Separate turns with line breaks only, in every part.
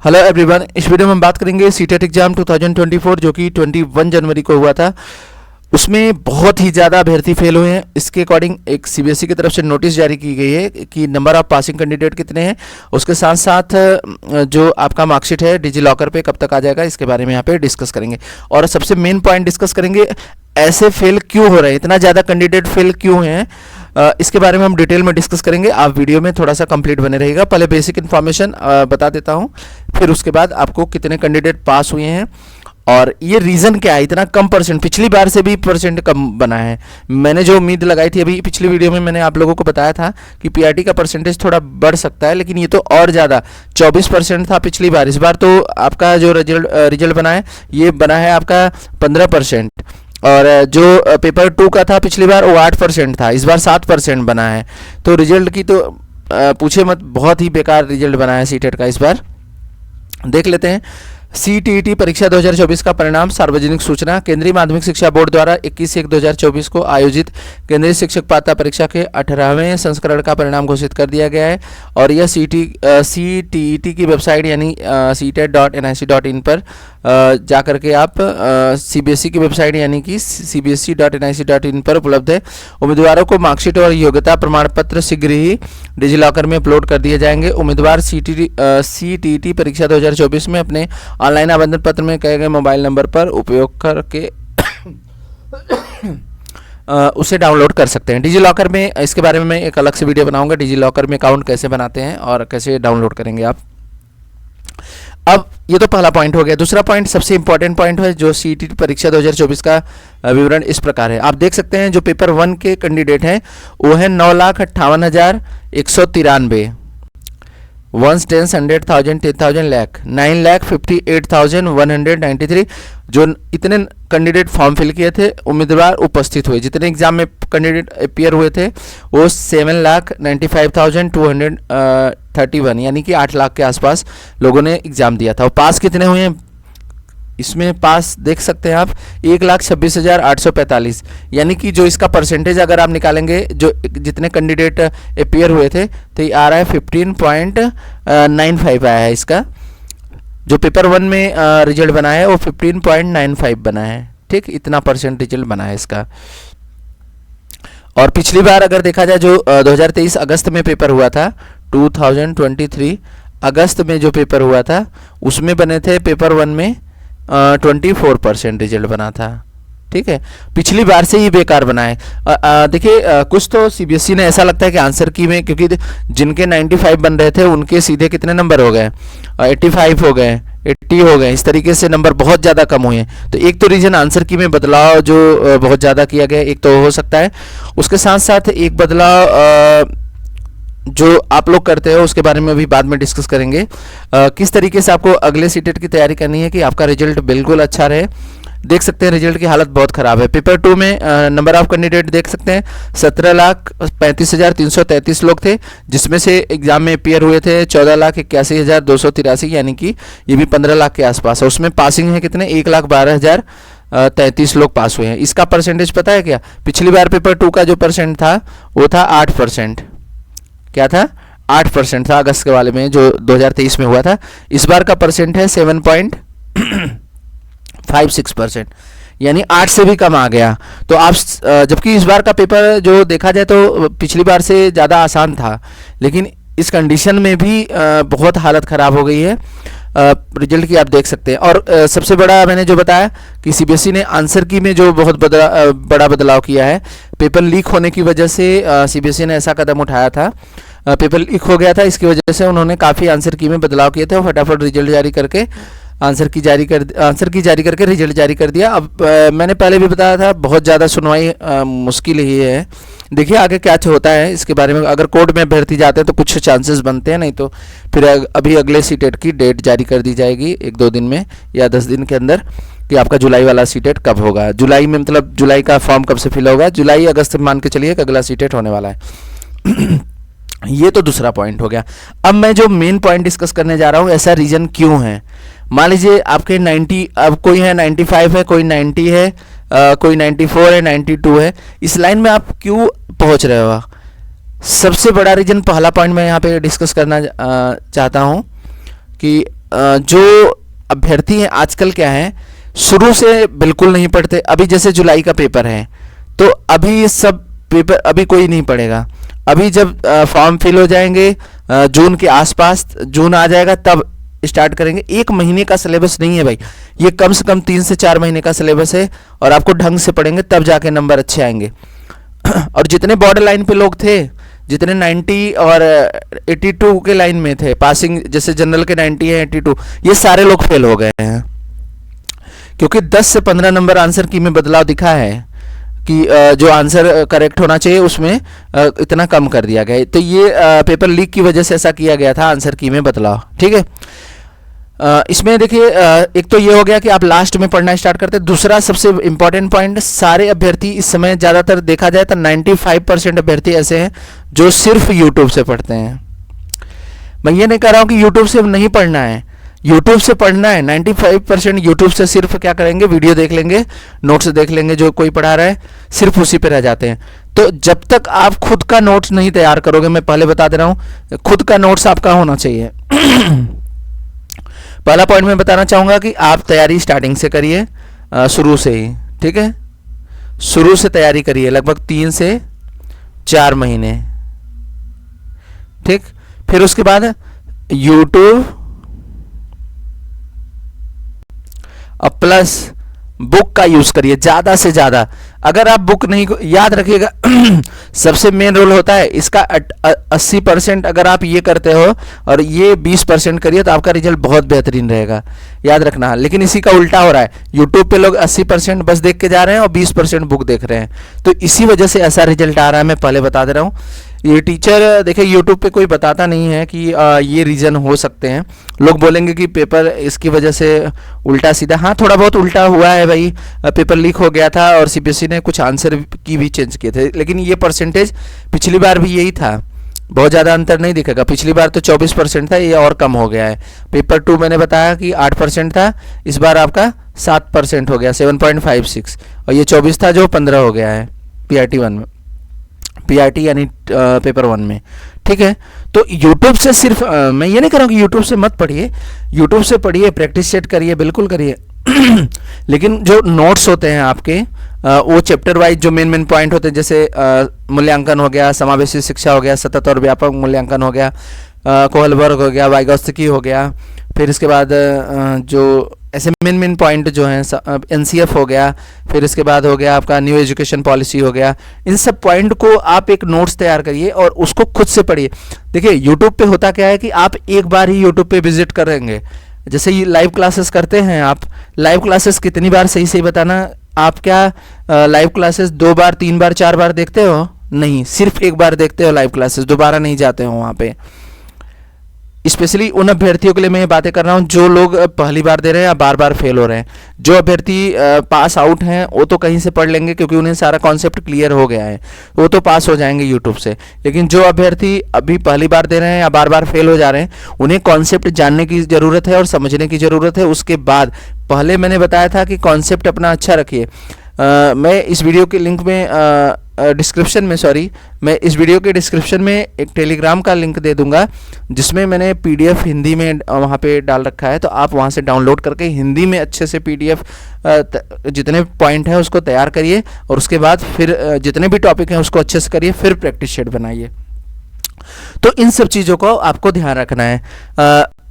Hello everyone, इस video में हम बात करेंगे सीटेट एग्जाम 2024 जो कि 21 जनवरी को हुआ था। उसमें बहुत ही ज़्यादा अभ्यर्थी फेल हुए हैं। इसके अकॉर्डिंग एक सीबीएसई की तरफ से नोटिस जारी की गई है कि नंबर ऑफ पासिंग कैंडिडेट कितने हैं, उसके साथ साथ जो आपका मार्कशीट है डिजी लॉकर पे कब तक आ जाएगा, इसके बारे में यहाँ पे डिस्कस करेंगे। और सबसे मेन पॉइंट डिस्कस करेंगे, ऐसे फेल क्यों हो रहे हैं, इतना ज़्यादा कैंडिडेट फेल क्यों हैं, इसके बारे में हम डिटेल में डिस्कस करेंगे। आप वीडियो में थोड़ा सा कंप्लीट बने रहेगा। पहले बेसिक इन्फॉर्मेशन बता देता हूं, फिर उसके बाद आपको कितने कैंडिडेट पास हुए हैं और ये रीज़न क्या है इतना कम परसेंट, पिछली बार से भी परसेंट कम बना है। मैंने जो उम्मीद लगाई थी, अभी पिछली वीडियो में मैंने आप लोगों को बताया था कि पीआरटी का परसेंटेज थोड़ा बढ़ सकता है, लेकिन ये तो और ज़्यादा 24% था पिछली बार। इस बार तो आपका जो रिजल्ट बना है ये बना है आपका 15%, और जो पेपर 2 का था पिछली बार वो 8% था, इस बार 7% बना है। तो रिजल्ट की तो पूछे मत, बहुत ही बेकार रिजल्ट बना है सीटेट का इस बार। देख लेते हैं सीटीईटी परीक्षा 2024 का परिणाम। सार्वजनिक सूचना, केंद्रीय माध्यमिक शिक्षा बोर्ड द्वारा 21/1/2024 को आयोजित केंद्रीय शिक्षक पात्रता परीक्षा के 18वें संस्करण का परिणाम घोषित कर दिया गया है। और यह सीटीईटी की वेबसाइट यानी ctet.nic.in पर जा करके आप सीबीएसई की वेबसाइट यानी कि cbse.nic.in पर उपलब्ध है। उम्मीदवारों को मार्कशीट और योग्यता प्रमाण पत्र शीघ्र ही डिजी लॉकर में अपलोड कर दिए जाएंगे। उम्मीदवार सीटीईटी परीक्षा 2024 में अपने ऑनलाइन आवेदन पत्र में कहे गए मोबाइल नंबर पर उपयोग करके उसे डाउनलोड कर सकते हैं डिजी लॉकर में। इसके बारे में मैं एक अलग से वीडियो बनाऊंगा, डिजी लॉकर में अकाउंट कैसे बनाते हैं और कैसे डाउनलोड करेंगे आप। अब ये तो पहला पॉइंट हो गया। दूसरा पॉइंट, सबसे इंपॉर्टेंट पॉइंट है जो सीटीईटी परीक्षा 2024 का विवरण इस प्रकार है। आप देख सकते हैं जो पेपर 1 के कैंडिडेट हैं वो है 9,58,193, 1 10 100,000 10,000 लाख 9,58,193। जो इतने कैंडिडेट फॉर्म फिल किए थे, उम्मीदवार उपस्थित हुए, जितने एग्जाम में कैंडिडेट अपियर हुए थे वो 7,95,231 यानी कि 8 लाख के आसपास लोगों ने एग्जाम दिया था। और पास कितने हुए हैं इसमें, पास देख सकते हैं आप 1,26,845, यानी कि जो इसका परसेंटेज अगर आप निकालेंगे जो जितने कैंडिडेट अपियर हुए थे तो ये आ रहा है 15.95 आया है। इसका जो पेपर 1 में रिजल्ट बना है वो 15.95 बना है। ठीक, इतना परसेंट रिजल्ट बना है इसका। और पिछली बार अगर देखा जाए जो 2023 अगस्त में पेपर हुआ था, 2023 अगस्त में जो पेपर हुआ था उसमें बने थे पेपर 1 में 24% रिजल्ट बना था। ठीक है, पिछली बार से ही बेकार बना है। देखिए कुछ तो सीबीएसई ने ऐसा लगता है कि आंसर की में, क्योंकि जिनके 95 बन रहे थे उनके सीधे कितने नंबर हो गए, 85 हो गए, 80 हो गए, इस तरीके से नंबर बहुत ज़्यादा कम हुए हैं। तो एक तो रीजन आंसर की में बदलाव जो बहुत ज़्यादा किया गया, एक तो हो सकता है। उसके साथ साथ एक बदलाव जो आप लोग करते हो उसके बारे में भी बाद में डिस्कस करेंगे। किस तरीके से आपको अगले सीटेट की तैयारी करनी है कि आपका रिजल्ट बिल्कुल अच्छा रहे। देख सकते हैं रिजल्ट की हालत बहुत ख़राब है। पेपर 2 में नंबर ऑफ कैंडिडेट देख सकते हैं 17,35,333 लोग थे, जिसमें से एग्जाम में अपियर हुए थे 14,81,283, यानी कि ये भी 15 लाख के आसपास है। उसमें पासिंग है कितने, 1,12,033 लोग पास हुए हैं। इसका परसेंटेज पता है क्या, पिछली बार पेपर 2 का जो परसेंट था वो था 8%। क्या था, 8% था अगस्त के वाले में जो 2023 में हुआ था। इस बार का परसेंट है 7.56%, यानी 8 से भी कम आ गया। तो आप जबकि इस बार का पेपर जो देखा जाए तो पिछली बार से ज़्यादा आसान था, लेकिन इस कंडीशन में भी बहुत हालत ख़राब हो गई है। रिजल्ट की आप देख सकते हैं। और सबसे बड़ा मैंने जो बताया कि सीबीएसई ने आंसर की में जो बहुत बड़ा बदलाव किया है, पेपर लीक होने की वजह से सीबीएसई ने ऐसा कदम उठाया था। पेपर लीक हो गया था, इसकी वजह से उन्होंने काफ़ी आंसर की में बदलाव किए थे और फटाफट रिजल्ट जारी करके आंसर की जारी करके रिजल्ट जारी कर दिया। अब मैंने पहले भी बताया था बहुत ज़्यादा सुनवाई मुश्किल ही है। देखिए आगे क्या होता है इसके बारे में। अगर कोर्ट में अभ्यर्थी जाते हैं तो कुछ चांसेस बनते हैं, नहीं तो फिर अभी अगले सीटेट की डेट जारी कर दी जाएगी 1-2 दिन में या 10 दिन के अंदर कि आपका जुलाई वाला सीटेट कब होगा। जुलाई में मतलब जुलाई का फॉर्म कब से फिल होगा, जुलाई अगस्त मान के चलिए कि अगला सीटेट होने वाला है। ये तो दूसरा पॉइंट हो गया। अब मैं जो मेन पॉइंट डिस्कस करने जा रहा हूँ, ऐसा रीजन क्यों है। मान लीजिए आपके 90, अब कोई है 95 है, कोई 90 है, कोई 94 है, 92 है, इस लाइन में आप क्यों पहुंच रहे हो। सबसे बड़ा रीजन, पहला पॉइंट मैं यहाँ पे डिस्कस करना चाहता हूँ कि जो अभ्यर्थी हैं आजकल क्या है, शुरू से बिल्कुल नहीं पढ़ते। अभी जैसे जुलाई का पेपर है तो अभी ये सब पेपर अभी कोई नहीं पढ़ेगा। अभी जब फॉर्म फिल हो जाएंगे जून के आसपास, जून आ जाएगा तब स्टार्ट करेंगे। एक महीने का सिलेबस नहीं है भाई, ये कम से कम 3 से 4 महीने का सिलेबस है और आपको ढंग से पढ़ेंगे तब जाके नंबर अच्छे आएंगे। और जितने बॉर्डर लाइन पे लोग थे, जितने 90 और 82 के लाइन में थे पासिंग, जैसे जनरल के 90 है 82, ये सारे लोग फेल हो गए हैं क्योंकि 10 से 15 नंबर आंसर की में बदलाव दिखा है कि जो आंसर करेक्ट होना चाहिए उसमें इतना कम कर दिया गया। तो ये पेपर लीक की वजह से ऐसा किया गया था, आंसर की में बदलाव। ठीक है, इसमें देखिए एक तो ये हो गया कि आप लास्ट में पढ़ना स्टार्ट करते हैं। दूसरा सबसे इंपॉर्टेंट पॉइंट, सारे अभ्यर्थी इस समय ज़्यादातर देखा जाए तो 95% अभ्यर्थी ऐसे हैं जो सिर्फ यूट्यूब से पढ़ते हैं। मैं ये नहीं कह रहा हूँ कि यूट्यूब से नहीं पढ़ना है, यूट्यूब से पढ़ना है। 95% यूट्यूब से सिर्फ क्या करेंगे, वीडियो देख लेंगे, नोट्स देख लेंगे, जो कोई पढ़ा रहा है सिर्फ उसी पे रह जाते हैं। तो जब तक आप खुद का नोट्स नहीं तैयार करोगे, मैं पहले बता दे रहा हूँ, खुद का नोट्स आपका होना चाहिए। पहला पॉइंट मैं बताना चाहूँगा कि आप तैयारी स्टार्टिंग से करिए, शुरू से ही। ठीक है, शुरू से तैयारी करिए लगभग 3 से 4 महीने। ठीक, फिर उसके बाद यूट्यूब और प्लस बुक का यूज करिए ज़्यादा से ज़्यादा। अगर आप बुक नहीं, याद रखिएगा सबसे मेन रोल होता है इसका 80%। अगर आप ये करते हो और ये 20% करिए तो आपका रिजल्ट बहुत बेहतरीन रहेगा, याद रखना। लेकिन इसी का उल्टा हो रहा है, यूट्यूब पे लोग 80% बस देख के जा रहे हैं और 20% बुक देख रहे हैं, तो इसी वजह से ऐसा रिजल्ट आ रहा है। मैं पहले बता दे रहा हूँ, ये टीचर देखिए यूट्यूब पे कोई बताता नहीं है कि ये रीज़न हो सकते हैं। लोग बोलेंगे कि पेपर इसकी वजह से उल्टा सीधा, हाँ थोड़ा बहुत उल्टा हुआ है भाई, पेपर लीक हो गया था और सीबीएसई ने कुछ आंसर की भी चेंज किए थे, लेकिन ये परसेंटेज पिछली बार भी यही था, बहुत ज़्यादा अंतर नहीं दिखेगा। पिछली बार तो 24% था, ये और कम हो गया है। पेपर 2 मैंने बताया कि 8% था, इस बार आपका 7% हो गया, 7.56, और ये 24 था जो 15 हो गया है PRT 1 में, PRT यानी पेपर 1 में। ठीक है, तो YouTube से सिर्फ मैं ये नहीं कह रहा हूँ कि YouTube से मत पढ़िए, YouTube से पढ़िए, प्रैक्टिस सेट करिए, बिल्कुल करिए। लेकिन जो नोट्स होते हैं आपके वो चैप्टर वाइज जो मेन पॉइंट होते हैं, जैसे मूल्यांकन हो गया, समावेशी शिक्षा हो गया, सतत और व्यापक मूल्यांकन हो गया, कोहलबर्ग हो गया, वाइगोत्स्की हो गया, फिर इसके बाद जो ऐसे मेन पॉइंट जो हैं NCF हो गया, फिर इसके बाद हो गया आपका न्यू एजुकेशन पॉलिसी हो गया। इन सब पॉइंट को आप एक नोट्स तैयार करिए और उसको खुद से पढ़िए। देखिए यूट्यूब पे होता क्या है कि आप एक बार ही यूट्यूब पे विजिट करेंगे, जैसे ये लाइव क्लासेस करते हैं आप, लाइव क्लासेस कितनी बार, सही बताना, आप क्या लाइव क्लासेस 2 बार 3 बार 4 बार देखते हो? नहीं, सिर्फ एक बार देखते हो लाइव क्लासेस, दोबारा नहीं जाते हो वहाँ पे। स्पेशली उन अभ्यर्थियों के लिए मैं ये बातें कर रहा हूँ जो लोग पहली बार दे रहे हैं या बार बार फेल हो रहे हैं। जो अभ्यर्थी पास आउट हैं वो तो कहीं से पढ़ लेंगे क्योंकि उन्हें सारा कॉन्सेप्ट क्लियर हो गया है, वो तो पास हो जाएंगे यूट्यूब से। लेकिन जो अभ्यर्थी अभी पहली बार दे रहे हैं या बार बार फेल हो जा रहे हैं, उन्हें कॉन्सेप्ट जानने की ज़रूरत है और समझने की ज़रूरत है। उसके बाद पहले मैंने बताया था कि कॉन्सेप्ट अपना अच्छा रखिए। मैं इस वीडियो के लिंक में डिस्क्रिप्शन में, मैं इस वीडियो के डिस्क्रिप्शन में एक टेलीग्राम का लिंक दे दूंगा जिसमें मैंने PDF हिंदी में वहाँ पे डाल रखा है, तो आप वहाँ से डाउनलोड करके हिंदी में अच्छे से PDF जितने पॉइंट हैं उसको तैयार करिए और उसके बाद फिर जितने भी टॉपिक हैं उसको अच्छे से करिए, फिर प्रैक्टिस शीट बनाइए। तो इन सब चीज़ों को आपको ध्यान रखना है।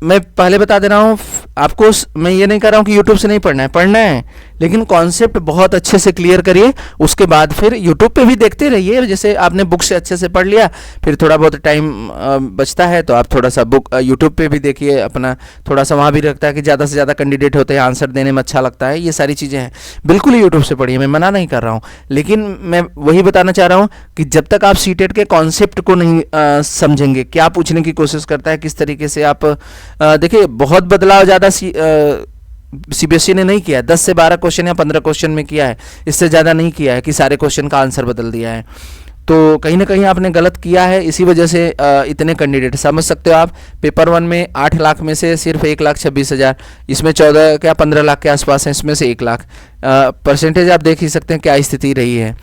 मैं पहले बता दे रहा हूँ आपको, मैं ये नहीं कर रहा हूँ कि यूट्यूब से नहीं पढ़ना है, लेकिन कॉन्सेप्ट बहुत अच्छे से क्लियर करिए। उसके बाद फिर यूट्यूब पे भी देखते रहिए, जैसे आपने बुक से अच्छे से पढ़ लिया, फिर थोड़ा बहुत टाइम बचता है तो आप थोड़ा सा बुक यूट्यूब पे भी देखिए अपना, थोड़ा सा वहाँ भी रखता है कि ज़्यादा से ज़्यादा कैंडिडेट होते हैं, आंसर देने में अच्छा लगता है, ये सारी चीज़ें हैं। बिल्कुल यूट्यूब से पढ़िए, मैं मना नहीं कर रहा हूँ, लेकिन मैं वही बताना चाह रहा हूँ कि जब तक आप सीटेट के कॉन्सेप्ट को नहीं समझेंगे, क्या पूछने की कोशिश करता है, किस तरीके से आप देखिए, बहुत बदलाव ज़्यादा CBSE ने नहीं किया है। 10 से 12 क्वेश्चन या 15 क्वेश्चन में किया है, इससे ज़्यादा नहीं किया है कि सारे क्वेश्चन का आंसर बदल दिया है। तो कहीं ना कहीं आपने गलत किया है, इसी वजह से इतने कैंडिडेट, समझ सकते हो आप। पेपर 1 में 8 लाख में से सिर्फ 1,26,000, इसमें 14 क्या 15 लाख के आसपास हैं, इसमें से 1 लाख। परसेंटेज आप देख ही सकते हैं क्या स्थिति रही है।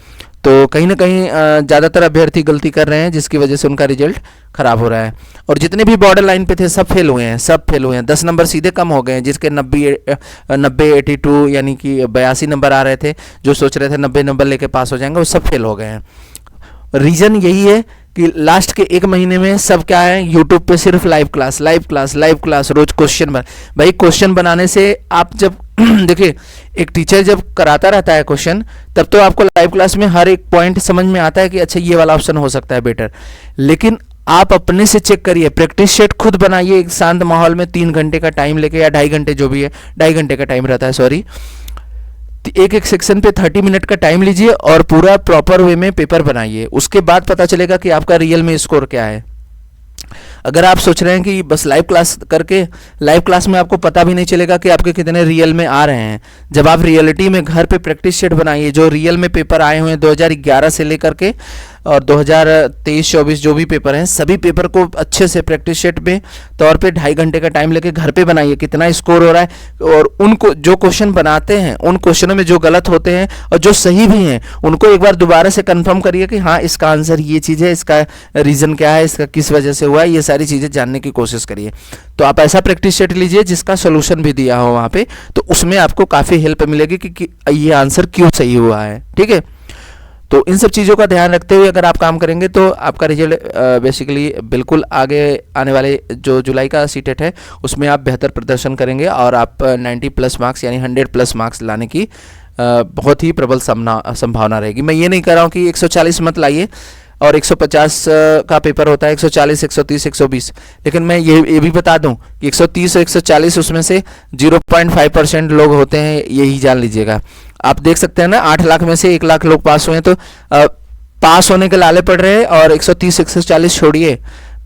तो कहीं ना कहीं ज़्यादातर अभ्यर्थी गलती कर रहे हैं, जिसकी वजह से उनका रिजल्ट खराब हो रहा है। और जितने भी बॉर्डर लाइन पे थे सब फेल हुए हैं, सब फेल हुए हैं। 10 नंबर सीधे कम हो गए हैं, जिसके 90 82 यानी कि 82 नंबर आ रहे थे, जो सोच रहे थे 90 नंबर लेके पास हो जाएंगे, वो सब फेल हो गए हैं। रीज़न यही है कि लास्ट के 1 महीने में सब क्या है, यूट्यूब पे सिर्फ live class live class live class, रोज क्वेश्चन भाई क्वेश्चन बनाने से आप जब देखिए एक टीचर जब कराता रहता है क्वेश्चन, तब तो आपको लाइव क्लास में हर एक पॉइंट समझ में आता है कि अच्छा ये वाला ऑप्शन हो सकता है बेटर। लेकिन आप अपने से चेक करिए, प्रैक्टिस सेट खुद बनाइए एक शांत माहौल में 3 घंटे का टाइम लेके, या 2.5 घंटे, जो भी है 2.5 घंटे का टाइम रहता है, सॉरी। एक एक सेक्शन पे 30 मिनट का टाइम लीजिए और पूरा प्रॉपर वे में पेपर बनाइए। उसके बाद पता चलेगा कि आपका रियल में स्कोर क्या है। अगर आप सोच रहे हैं कि बस लाइव क्लास करके, लाइव क्लास में आपको पता भी नहीं चलेगा कि आपके कितने रियल में आ रहे हैं। जब आप रियलिटी में घर पे प्रैक्टिस सेट बनाइए, जो रियल में पेपर आए हुए हैं 2011 से लेकर के और 2023-24 जो भी पेपर हैं, सभी पेपर को अच्छे से प्रैक्टिस सेट में तौर पे 2.5 घंटे का टाइम लेके घर पे बनाइए, कितना स्कोर हो रहा है। और उनको जो क्वेश्चन बनाते हैं, उन क्वेश्चनों में जो गलत होते हैं और जो सही भी हैं, उनको एक बार दोबारा से कंफर्म करिए कि हाँ इसका आंसर ये चीज़ है, इसका रीज़न क्या है, इसका किस वजह से हुआ है, ये सारी चीज़ें जानने की कोशिश करिए। तो आप ऐसा प्रैक्टिस सेट लीजिए जिसका सोल्यूशन भी दिया हो वहाँ पे, तो उसमें आपको काफ़ी हेल्प मिलेगी कि ये आंसर क्यों सही हुआ है। ठीक है, तो इन सब चीज़ों का ध्यान रखते हुए अगर आप काम करेंगे तो आपका रिजल्ट बेसिकली बिल्कुल आगे आने वाले जो जुलाई का सीटेट है उसमें आप बेहतर प्रदर्शन करेंगे और आप 90+ मार्क्स यानी 100+ मार्क्स लाने की बहुत ही प्रबल संभावना रहेगी। मैं ये नहीं कह रहा हूँ कि 140 मत लाइए और 150 का पेपर होता है, 140, 130, 120, लेकिन मैं ये भी बता दूं कि 130 और 140 उसमें से 0.5% लोग होते हैं, यही जान लीजिएगा। आप देख सकते हैं ना, 8 लाख में से 1 लाख लोग पास हुए हैं, तो पास होने के लाले पड़ रहे हैं, और 130 140 छोड़िए,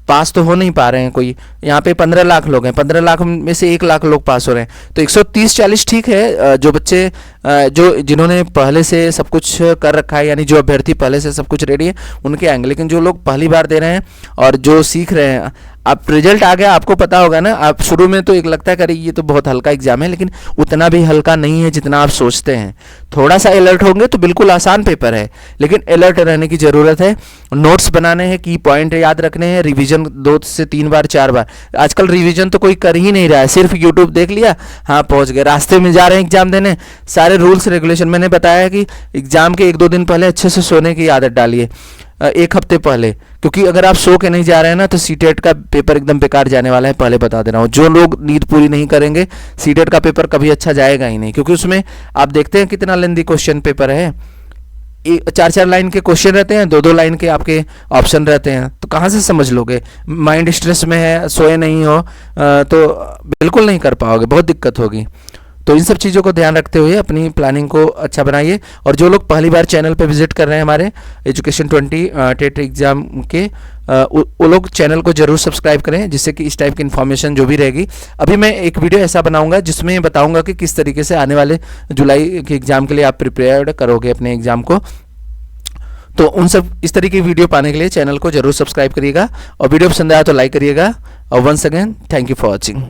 पास तो हो नहीं पा रहे हैं कोई। यहाँ पे 15 लाख लोग हैं, 15 लाख में से 1 लाख लोग पास हो रहे हैं, तो 130-40 ठीक है। जो बच्चे जिन्होंने पहले से सब कुछ कर रखा है, यानी जो अभ्यर्थी पहले से सब कुछ रेडी है, उनके आएंगे। लेकिन जो लोग पहली बार दे रहे हैं और जो सीख रहे हैं, अब रिजल्ट आ गया, आपको पता होगा ना, आप शुरू में तो एक लगता है कि ये तो बहुत हल्का एग्जाम है, लेकिन उतना भी हल्का नहीं है जितना आप सोचते हैं। थोड़ा सा अलर्ट होंगे तो बिल्कुल आसान पेपर है, लेकिन अलर्ट रहने की ज़रूरत है। नोट्स बनाने हैं, की पॉइंट याद रखने हैं, रिवीजन 2 से 3 बार 4 बार। आजकल रिवीजन तो कोई कर ही नहीं रहा है, सिर्फ यूट्यूब देख लिया, हाँ पहुंच गए। रास्ते में जा रहे हैं एग्जाम देने, सारे रूल्स रेगुलेशन, मैंने बताया कि एग्जाम के 1-2 दिन पहले अच्छे से सोने की आदत डालिए, 1 हफ्ते पहले, क्योंकि अगर आप सो के नहीं जा रहे हैं ना तो सीटेट का पेपर एकदम बेकार जाने वाला है, पहले बता दे रहा हूँ। जो लोग नींद पूरी नहीं करेंगे, सीटेट का पेपर कभी अच्छा जाएगा ही नहीं, क्योंकि उसमें आप देखते हैं कितना लेंदी क्वेश्चन पेपर है। 4-4 लाइन के क्वेश्चन रहते हैं, 2-2 लाइन के आपके ऑप्शन रहते हैं, तो कहाँ से समझ लोगे? माइंड स्ट्रेस में है, सोए नहीं हो, तो बिल्कुल नहीं कर पाओगे, बहुत दिक्कत होगी। तो इन सब चीज़ों को ध्यान रखते हुए अपनी प्लानिंग को अच्छा बनाइए। और जो लोग पहली बार चैनल पे विजिट कर रहे हैं हमारे एजुकेशन 20 टेट एग्ज़ाम के, वो लोग चैनल को जरूर सब्सक्राइब करें, जिससे कि इस टाइप की इन्फॉर्मेशन जो भी रहेगी। अभी मैं एक वीडियो ऐसा बनाऊंगा जिसमें बताऊंगा कि किस तरीके से आने वाले जुलाई के एग्ज़ाम के लिए आप प्रिपेयर करोगे अपने एग्ज़ाम को। तो उन सब इस तरीके की वीडियो पाने के लिए चैनल को जरूर सब्सक्राइब करिएगा, और वीडियो पसंद आया तो लाइक करिएगा। और once again thank you for watching.